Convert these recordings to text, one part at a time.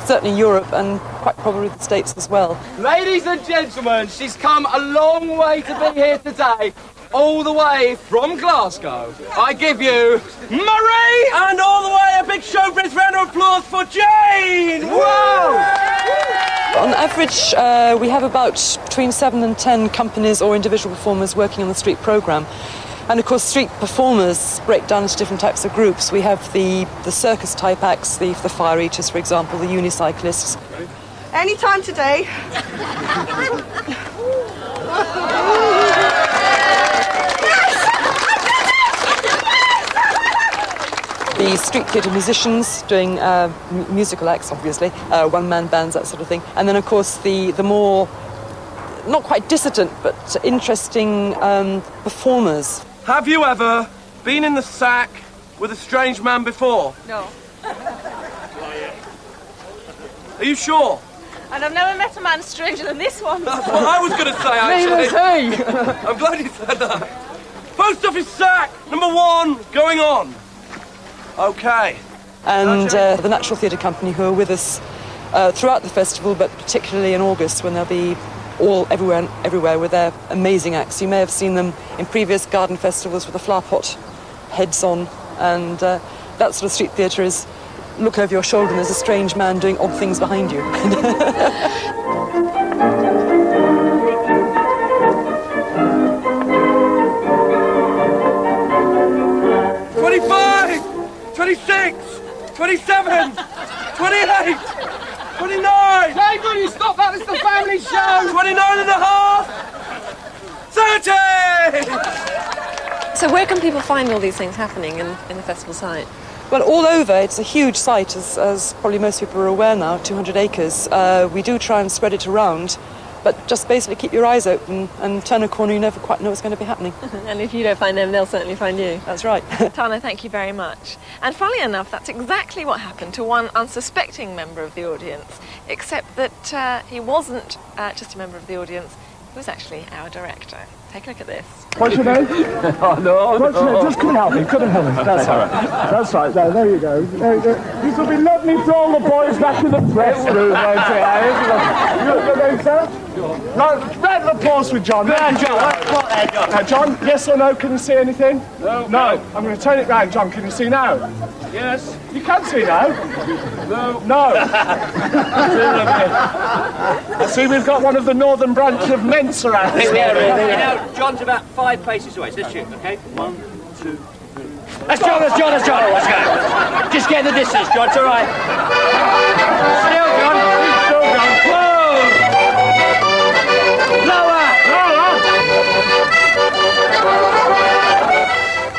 certainly Europe and quite probably the States as well. Ladies and gentlemen, she's come a long way to be here today, all the way from Glasgow. I give you Marie! And all the way, a big showbiz round of applause for Jane! Whoa! On average, we have about between 7 and 10 companies or individual performers working on the street programme. And of course, street performers break down into different types of groups. We have the circus type acts, the fire eaters, for example, the unicyclists. Any time today. The street theatre musicians doing musical acts, obviously, one-man bands, that sort of thing. And then, of course, the more, not quite dissident, but interesting performers. Have you ever been in the sack with a strange man before? No. Are you sure? And I've never met a man stranger than this one. That's what I was going to say, actually. I'm glad you said that. Post office sack, #1, going on. OK. And the Natural Theatre Company, who are with us throughout the festival, but particularly in August, when they'll be everywhere with their amazing acts. You may have seen them in previous garden festivals with the flower pot heads on, and that sort of street theatre is look over your shoulder and there's a strange man doing odd things behind you. 26, 27, 28, 29. Jane, will you stop that? It's the family show. 29 and a half. 30. So where can people find all these things happening in the festival site? Well, all over. It's a huge site, as probably most people are aware now, 200 acres. We do try and spread it around, but just basically keep your eyes open and turn a corner, you never quite know what's going to be happening. And if you don't find them, they'll certainly find you. That's right. Tana, thank you very much. And funnily enough, that's exactly what happened to one unsuspecting member of the audience, except that he wasn't just a member of the audience, he was actually our director. Take a look at this. What's your name? Oh, no. What's your name? Just couldn't help me. That's all right. That's right. There you go. There you go. This will be lovely for all the boys back in the press room, won't it? Your name, sir? Right, round of applause for John. John. John, yes or no, can you see anything? No. I'm going to turn it round, John. Can you see now? Yes. You can see now? No. I see we've got one of the northern branch of Mensa out here. John's about 5 paces away, so let's shoot, okay? 1, 2, 3. That's John. Let's go. Just get the distance, John. It's all right. Still, John. Whoa! Lower!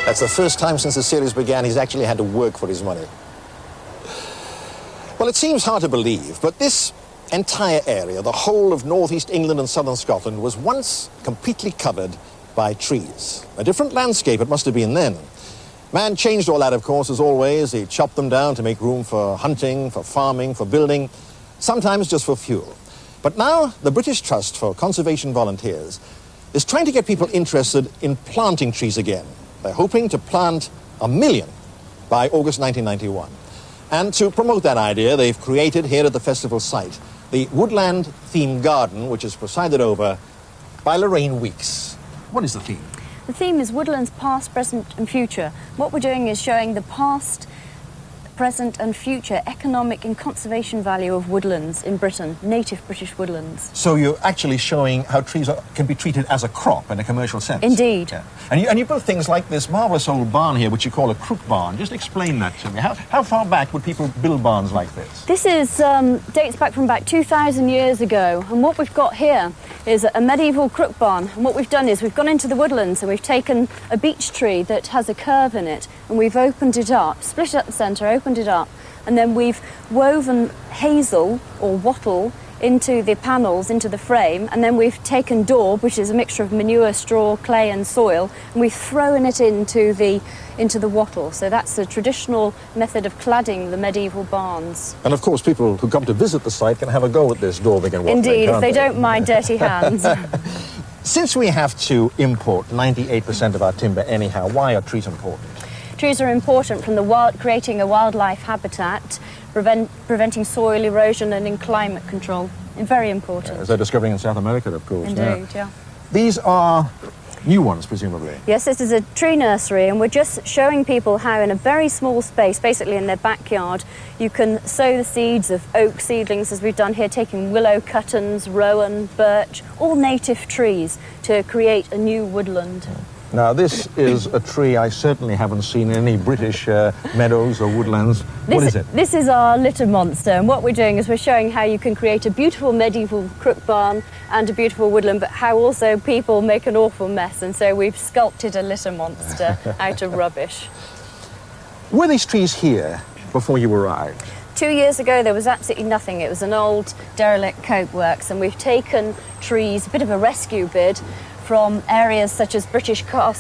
That's the first time since the series began he's actually had to work for his money. Well, it seems hard to believe, but this entire area, the whole of northeast England and southern Scotland, was once completely covered by trees. A different landscape it must have been then. Man changed all that, of course, as always. He chopped them down to make room for hunting, for farming, for building, sometimes just for fuel. But now the British Trust for Conservation Volunteers is trying to get people interested in planting trees again. They're hoping to plant 1 million by August 1991. And to promote that idea, they've created here at the festival site the Woodland Theme Garden, which is presided over by Lorraine Weeks. What is the theme? The theme is Woodlands Past, Present and Future. What we're doing is showing the past, present and future economic and conservation value of woodlands in Britain, native British woodlands. So you're actually showing how trees can be treated as a crop in a commercial sense. Indeed. Yeah. And you built things like this marvellous old barn here, which you call a crook barn. Just explain that to me. How far back would people build barns like this? This is dates back from about 2,000 years ago, and what we've got here is a medieval crook barn. And what we've done is we've gone into the woodlands and we've taken a beech tree that has a curve in it, and we've opened it up, split it at the centre, opened it up, and then we've woven hazel or wattle into the panels, into the frame, and then we've taken daub, which is a mixture of manure, straw, clay and soil, and we've thrown it into the wattle. So that's the traditional method of cladding the medieval barns. And of course people who come to visit the site can have a go at this daubing and wattling. Indeed, if they don't mind dirty hands. Since we have to import 98% of our timber anyhow, why are trees important? Trees are important from creating a wildlife habitat, preventing soil erosion and in climate control. And very important. As they're discovering in South America, of course. Indeed, yeah. These are new ones, presumably. Yes, this is a tree nursery, and we're just showing people how in a very small space, basically in their backyard, you can sow the seeds of oak seedlings, as we've done here, taking willow, cuttons, rowan, birch, all native trees to create a new woodland. Now, this is a tree I certainly haven't seen in any British meadows or woodlands. What is it? This is our litter monster, and what we're doing is we're showing how you can create a beautiful medieval crook barn and a beautiful woodland, but how also people make an awful mess, and so we've sculpted a litter monster out of rubbish. Were these trees here before you arrived? 2 years ago, there was absolutely nothing. It was an old derelict coke works, and we've taken trees, a bit of a rescue bid, from areas such as British coal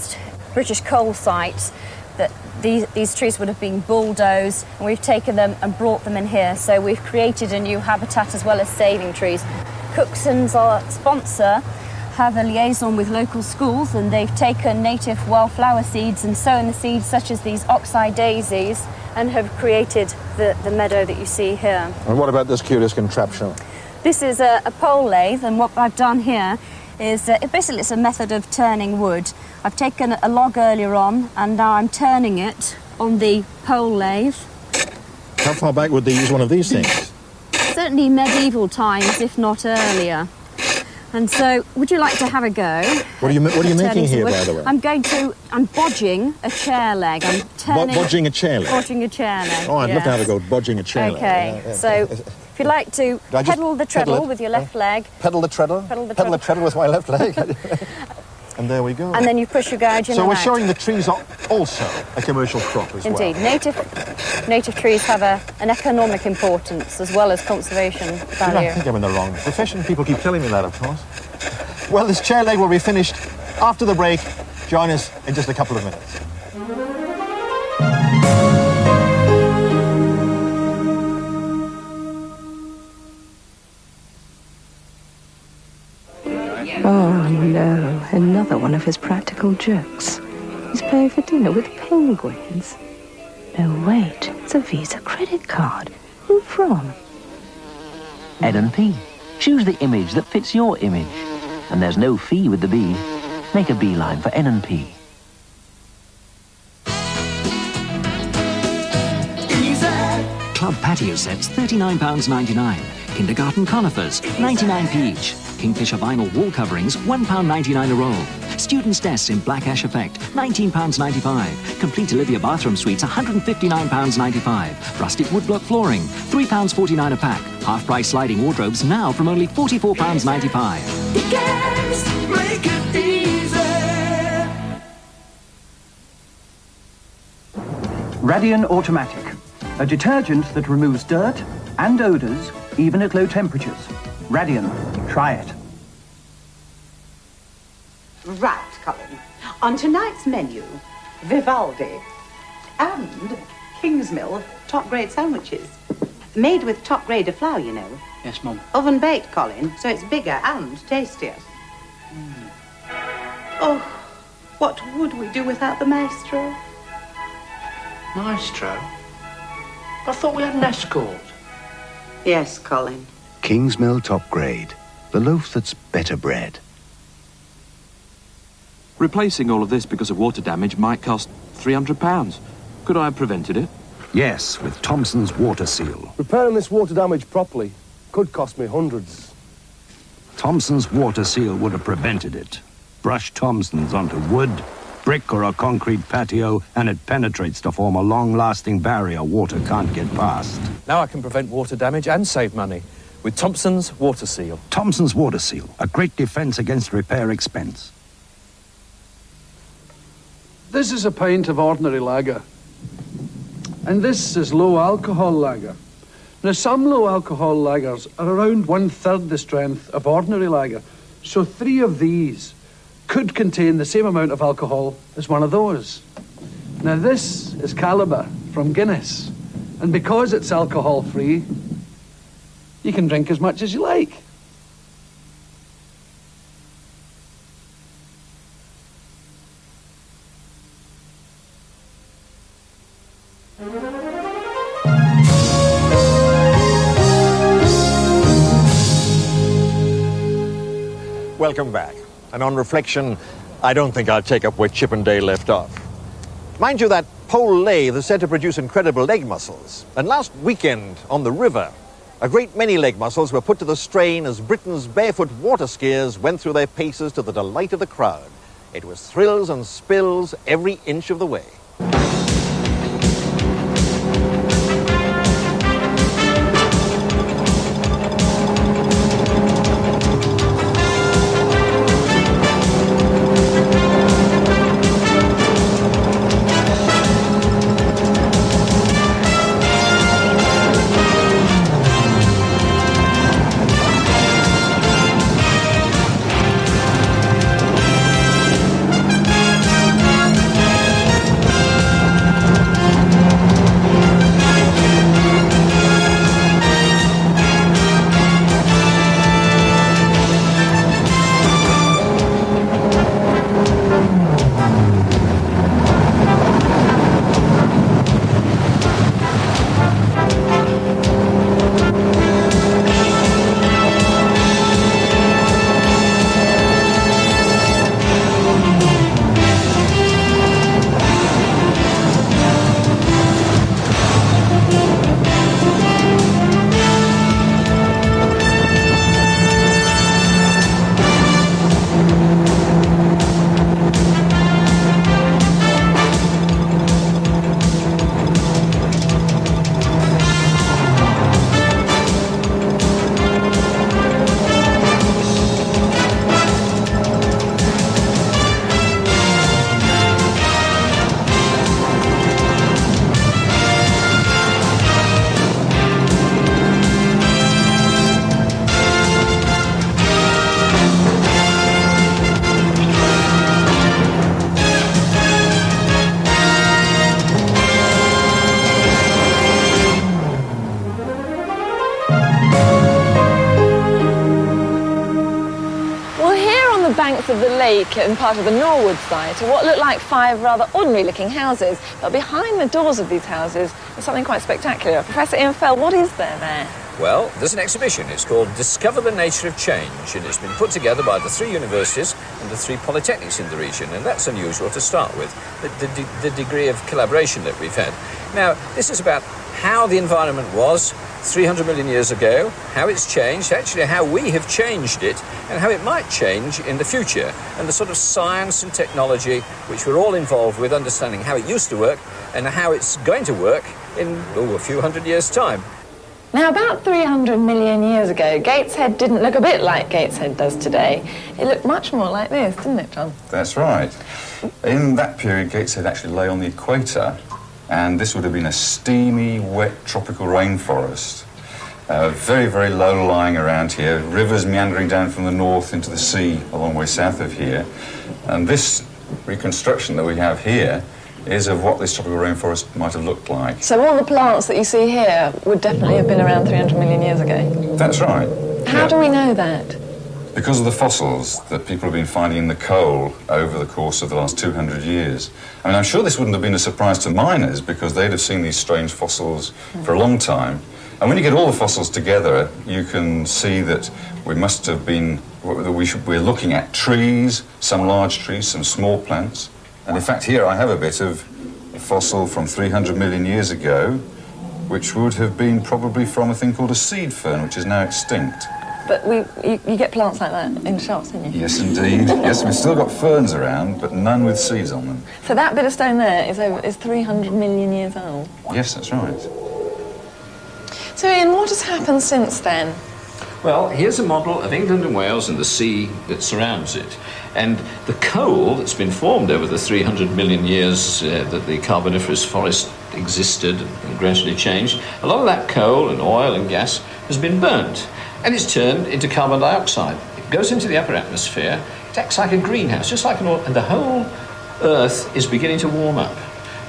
sites, that these trees would have been bulldozed, and we've taken them and brought them in here. So we've created a new habitat as well as saving trees. Cookson's, our sponsor, have a liaison with local schools, and they've taken native wildflower seeds and sown the seeds such as these oxeye daisies and have created the meadow that you see here. And what about this curious contraption? This is a pole lathe, and what I've done here is basically it's a method of turning wood. I've taken a log earlier on, and now I'm turning it on the pole lathe. How far back would they use one of these things? Certainly medieval times, if not earlier. And so, would you like to have a go? What are you making here, by the way? I'm bodging a chair leg. I'm turning... Bodging a chair leg? Bodging a chair leg. Oh, I'd love to have a go bodging a chair leg. Okay, so if you like to pedal the treadle with your left leg. Pedal the treadle? Pedal the treadle with my left leg. And there we go. And then you push your gouge in So and we're out. showing the trees are also a commercial crop as Indeed. well. Native trees have an economic importance as well as conservation value. I think I'm in the wrong profession. People keep telling me that, of course. Well, this chair leg will be finished after the break. Join us in just a couple of minutes. Oh no, another one of his practical jokes. He's paying for dinner with penguins. No, wait, it's a Visa credit card. Who from? N&P. Choose the image that fits your image. And there's no fee with the B. Make a beeline for N&P. Club patio sets £39.99. Kindergarten conifers 99p each. Kingfisher vinyl wall coverings £1.99 a roll. Students' desks in black ash effect £19.95. Complete Olivia bathroom suites £159.95. Rustic woodblock flooring £3.49 a pack. Half price sliding wardrobes now from only £44.95. Make it easy. Radian Automatic, a detergent that removes dirt and odours even at low temperatures. Radian, try it. Right, Colin. On tonight's menu, Vivaldi and Kingsmill top-grade sandwiches. Made with top-grade of flour, you know. Yes, Mum. Oven-baked, Colin, so it's bigger and tastier. Oh, what would we do without the maestro? Maestro? I thought we had an escort. Yes, Colin. Kingsmill Top Grade, the loaf that's better bread. Replacing all of this because of water damage might cost £300. Could I have prevented it? Yes, with Thompson's Water Seal. Repairing this water damage properly could cost me hundreds. Thompson's Water Seal would have prevented it. Brush Thompson's onto wood, brick or a concrete patio, and it penetrates to form a long-lasting barrier water can't get past. Now I can prevent water damage and save money with Thompson's Water Seal. Thompson's Water Seal, a great defense against repair expense. This is a pint of ordinary lager. And this is low-alcohol lager. Now, some low-alcohol lagers are around 1/3 the strength of ordinary lager. So 3 of these could contain the same amount of alcohol as one of those. Now, this is Caliber from Guinness. And because it's alcohol-free, you can drink as much as you like. welcome back. And on reflection, I don't think I'll take up where Chip and Dale left off. Mind you, that pole lathe is said to produce incredible leg muscles. And last weekend, on the river, a great many leg muscles were put to the strain as Britain's barefoot water skiers went through their paces to the delight of the crowd. It was thrills and spills every inch of the way. Of the lake and part of the Norwood site are what look like 5 rather ordinary-looking houses, but behind the doors of these houses is something quite spectacular. Professor Ian Fell, what is there? Well, there's an exhibition. It's called Discover the Nature of Change, and it's been put together by the 3 universities and the 3 polytechnics in the region, and that's unusual to start with, the degree of collaboration that we've had. Now, this is about how the environment was 300 million years ago, how it's changed, actually how we have changed it, and how it might change in the future, and the sort of science and technology which we're all involved with, understanding how it used to work and how it's going to work in a few hundred years' time. Now, about 300 million years ago, Gateshead didn't look a bit like Gateshead does today. It looked much more like this, didn't it, John? That's right. In that period, Gateshead actually lay on the equator, and this would have been a steamy, wet, tropical rainforest. Very, very low lying around here, rivers meandering down from the north into the sea a long way south of here. And this reconstruction that we have here is of what this tropical rainforest might have looked like. So all the plants that you see here would definitely have been around 300 million years ago? That's right. How do we know that? Because of the fossils that people have been finding in the coal over the course of the last 200 years. I mean, I'm sure this wouldn't have been a surprise to miners because they'd have seen these strange fossils for a long time. And when you get all the fossils together, you can see that we must have been, we're looking at trees, some large trees, some small plants. And in fact, here I have a bit of a fossil from 300 million years ago, which would have been probably from a thing called a seed fern, which is now extinct. But you get plants like that in shops, don't you? Yes, indeed. Yes, we've still got ferns around, but none with seeds on them. So that bit of stone there is 300 million years old? Yes, that's right. So, Ian, what has happened since then? Well, here's a model of England and Wales and the sea that surrounds it. And the coal that's been formed over the 300 million years that the Carboniferous forest existed and gradually changed, a lot of that coal and oil and gas has been burnt. And it's turned into carbon dioxide. It goes into the upper atmosphere. It acts like a greenhouse, just like and the whole Earth is beginning to warm up.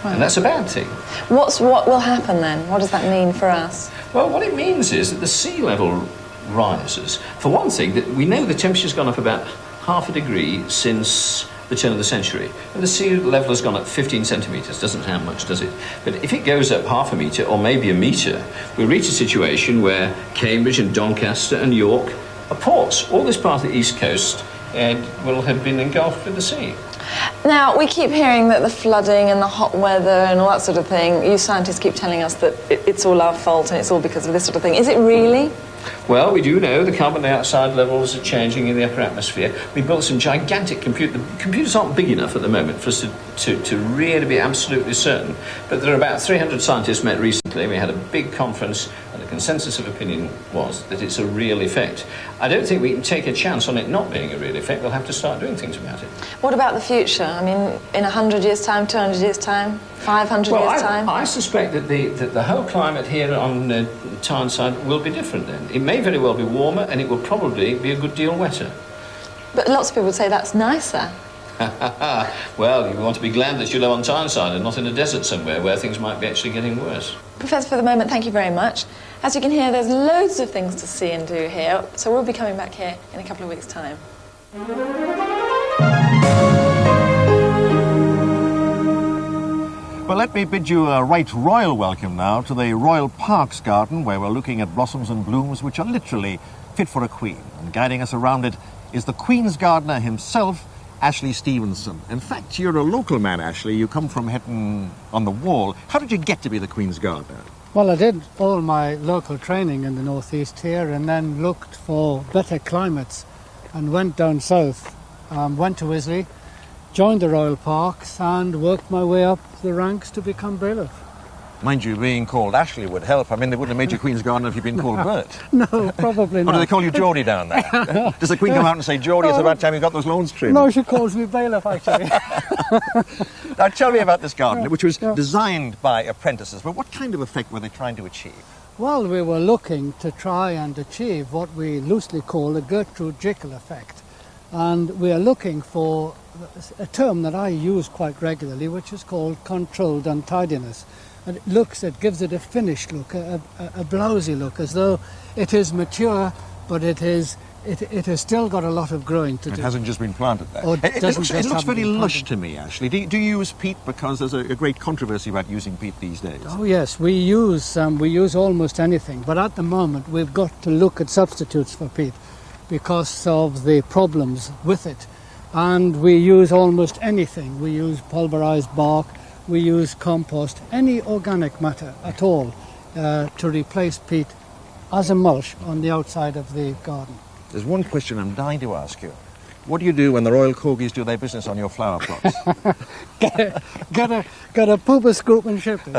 Right. And that's a bad thing. What will happen then? What does that mean for us? Well, what it means is that the sea level rises. For one thing, that we know the temperature's gone up about 0.5 degree since the turn of the century. And the sea level has gone up 15 centimetres. Doesn't sound much, does it? But if it goes up 0.5 metre or maybe a metre, we'll reach a situation where Cambridge and Doncaster and York are ports. All this part of the East Coast will have been engulfed with the sea. Now, we keep hearing that the flooding and the hot weather and all that sort of thing, you scientists keep telling us that it's all our fault and it's all because of this sort of thing. Is it really? Well, we do know the carbon dioxide levels are changing in the upper atmosphere. We built some gigantic computers. The computers aren't big enough at the moment for us to really be absolutely certain. But there are about 300 scientists met recently. We had a big conference, and the consensus of opinion was that it's a real effect. I don't think we can take a chance on it not being a real effect. We'll have to start doing things about it. What about the future? I mean, in 100 years' time, 200 years' time, 500 years' time? I suspect that the whole climate here on Tyneside will be different then. It may very well be warmer, and it will probably be a good deal wetter. But lots of people would say that's nicer. Well, you want to be glad that you live on Tyneside and not in a desert somewhere where things might be actually getting worse. Professor, for the moment, thank you very much. As you can hear, there's loads of things to see and do here, so we'll be coming back here in a couple of weeks' time. Well, let me bid you a right royal welcome now to the Royal Parks Garden, where we're looking at blossoms and blooms which are literally fit for a queen. And guiding us around it is the Queen's gardener himself, Ashley Stevenson. In fact, you're a local man, Ashley. You come from Hetton on the Wall. How did you get to be the Queen's gardener? Well, I did all my local training in the northeast here and then looked for better climates and went down south, went to Islay, joined the Royal Parks and worked my way up the ranks to become bailiff. Mind you, being called Ashley would help. I mean, they wouldn't have made you Queen's gardener if you'd been called Bert. No, probably not. Or do they call you Geordie down there? Does the Queen come out and say, Geordie, it's about time you got those lawns trimmed? No, she calls me bailiff, actually. Now, tell me about this garden, which was designed by apprentices, but what kind of effect were they trying to achieve? Well, we were looking to try and achieve what we loosely call the Gertrude Jekyll effect. And we are looking for a term that I use quite regularly, which is called controlled untidiness. And it gives it a finished look, a blousy look, as though it is mature, but it has still got a lot of growing to do. It hasn't just been planted there. It looks very lush to me, Ashley. Do you use peat? Because there's a great controversy about using peat these days. Oh yes, we use almost anything, but at the moment we've got to look at substitutes for peat because of the problems with it. And we use almost anything. We use pulverized bark, we use compost, any organic matter at all to replace peat as a mulch on the outside of the garden. There's one question I'm dying to ask you. What do you do when the Royal Corgis do their business on your flower plots? Get a pooper scoop and ship it.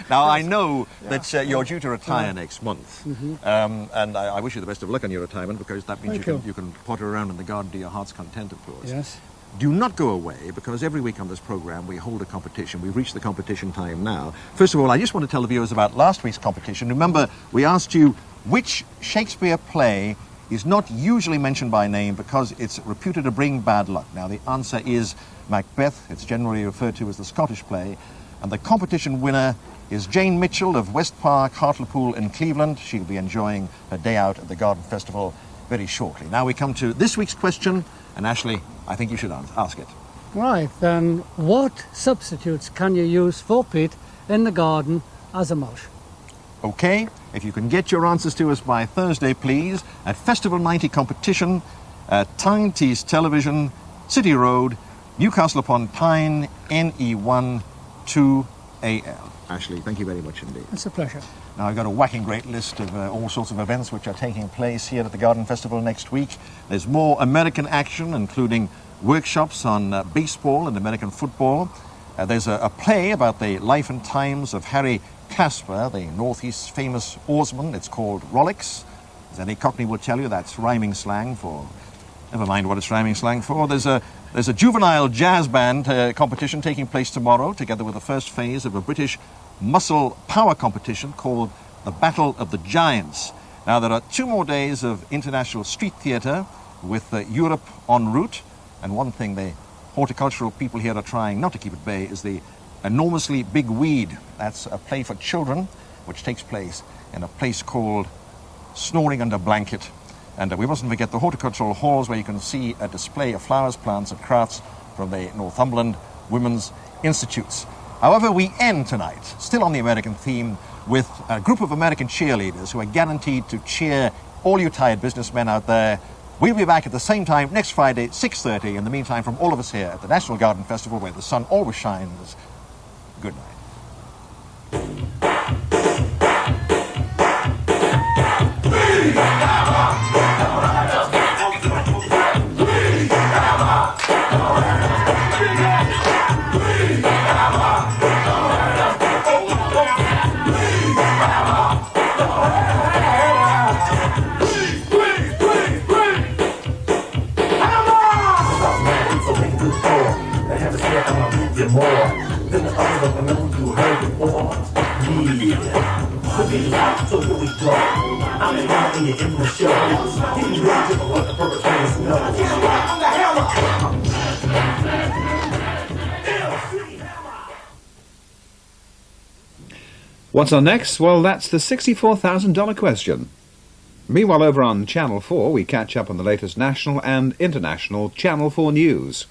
Now, I know that you're due to retire next month, and I wish you the best of luck on your retirement, because that means you can potter around in the garden to your heart's content, of course. Yes. Do not go away, because every week on this programme we hold a competition. We've reached the competition time now. First of all, I just want to tell the viewers about last week's competition. Remember, we asked you which Shakespeare play is not usually mentioned by name because it's reputed to bring bad luck. Now, the answer is Macbeth. It's generally referred to as the Scottish play. And the competition winner is Jane Mitchell of West Park, Hartlepool in Cleveland. She'll be enjoying her day out at the Garden Festival very shortly. Now we come to this week's question, and Ashley, I think you should ask it. Right, then what substitutes can you use for peat in the garden as a mulch? Okay, if you can get your answers to us by Thursday, please, at Festival 90 competition at Tyne Tees Television, City Road, Newcastle upon Tyne, NE1 2AL. Ashley, thank you very much indeed. It's a pleasure. Now, I've got a whacking great list of all sorts of events which are taking place here at the Garden Festival next week. There's more American action, including workshops on baseball and American football. There's a play about the life and times of Harry Casper, the Northeast's famous oarsman. It's called Rolex. As any Cockney will tell you, that's rhyming slang for... Never mind what it's rhyming slang for. There's a juvenile jazz band competition taking place tomorrow, together with the first phase of a British muscle power competition called the Battle of the Giants. Now, there are 2 more days of international street theatre with Europe en route. And one thing the horticultural people here are trying not to keep at bay is the Enormously Big Weed. That's a play for children which takes place in a place called Snoring Under Blanket. And we mustn't forget the horticultural halls, where you can see a display of flowers, plants and crafts from the Northumberland Women's Institutes. However, we end tonight, still on the American theme, with a group of American cheerleaders who are guaranteed to cheer all you tired businessmen out there We'll be back at the same time next Friday, 6:30. In the meantime, from all of us here at the National Garden Festival, where the sun always shines, good night. What's on next? Well, that's the $64,000 question. Meanwhile, over on Channel 4, we catch up on the latest national and international Channel 4 news.